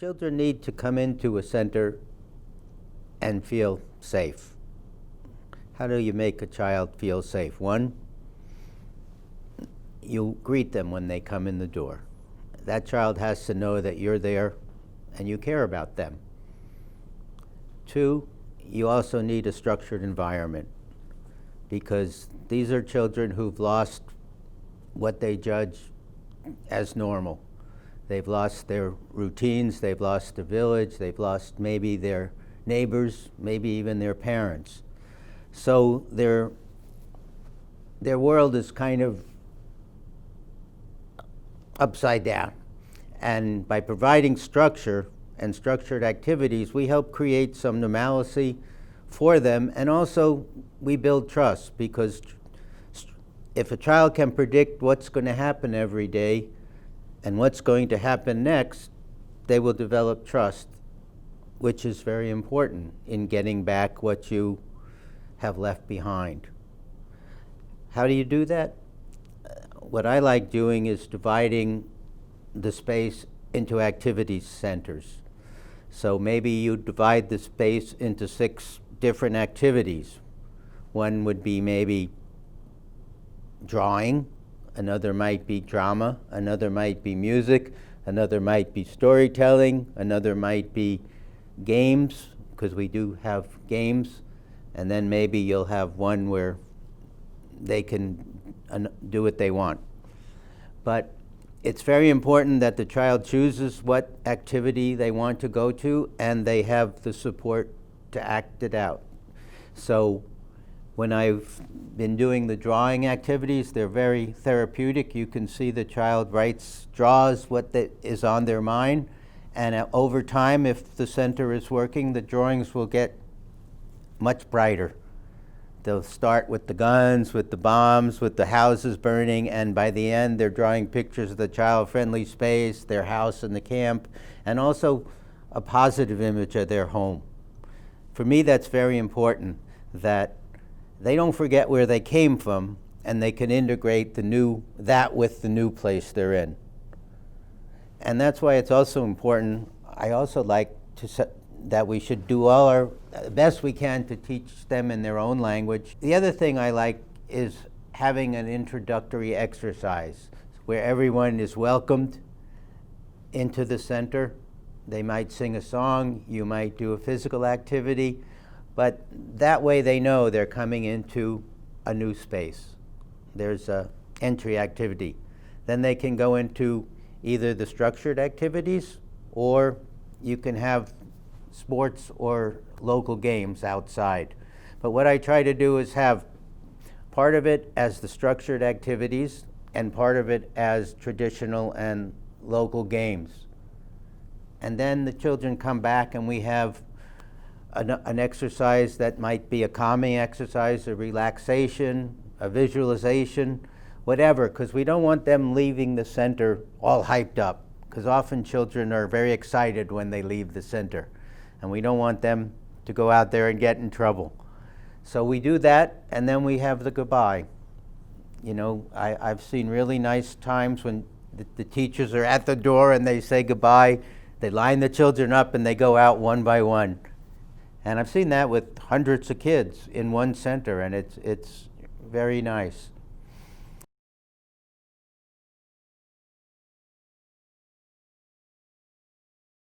Children need to come into a center and feel safe. How do you make a child feel safe? One, you greet them when they come in the door. That child has to know that you're there and you care about them. Two, you also need a structured environment, because these are children who've lost what they judge as normal. They've lost their routines, they've lost the village, they've lost maybe their neighbors, maybe even their parents. So their world is kind of upside down. And by providing structure and structured activities, we help create some normalcy for them, and also we build trust, because if a child can predict what's going to happen every day and what's going to happen next, they will develop trust, which is very important in getting back what you have left behind. How do you do that? What I like doing is dividing the space into activity centers. So maybe you divide the space into 6 different activities. One would be maybe drawing, another might be drama, another might be music, another might be storytelling, another might be games, because we do have games, and then maybe you'll have one where they can do what they want. But it's very important that the child chooses what activity they want to go to, and they have the support to act it out. So when I've been doing the drawing activities, they're very therapeutic. You can see the child draws what is on their mind, and over time, if the center is working, the drawings will get much brighter. They'll start with the guns, with the bombs, with the houses burning, and by the end they're drawing pictures of the child-friendly space, their house and the camp, and also a positive image of their home. For me, that's very important, that they don't forget where they came from, and they can integrate that with the new place they're in. And that's why it's also important. I also like that we should do all our best we can to teach them in their own language. The other thing I like is having an introductory exercise where everyone is welcomed into the center. They might sing a song, you might do a physical activity, but that way they know they're coming into a new space. There's an entry activity. Then they can go into either the structured activities, or you can have sports or local games outside. But what I try to do is have part of it as the structured activities and part of it as traditional and local games. And then the children come back and we have an exercise that might be a calming exercise, a relaxation, a visualization, whatever, because we don't want them leaving the center all hyped up, because often children are very excited when they leave the center, and we don't want them to go out there and get in trouble. So we do that, and then we have the goodbye. You know, I've seen really nice times when the teachers are at the door and they say goodbye. They line the children up and they go out one by one. And I've seen that with hundreds of kids in one center, and it's very nice.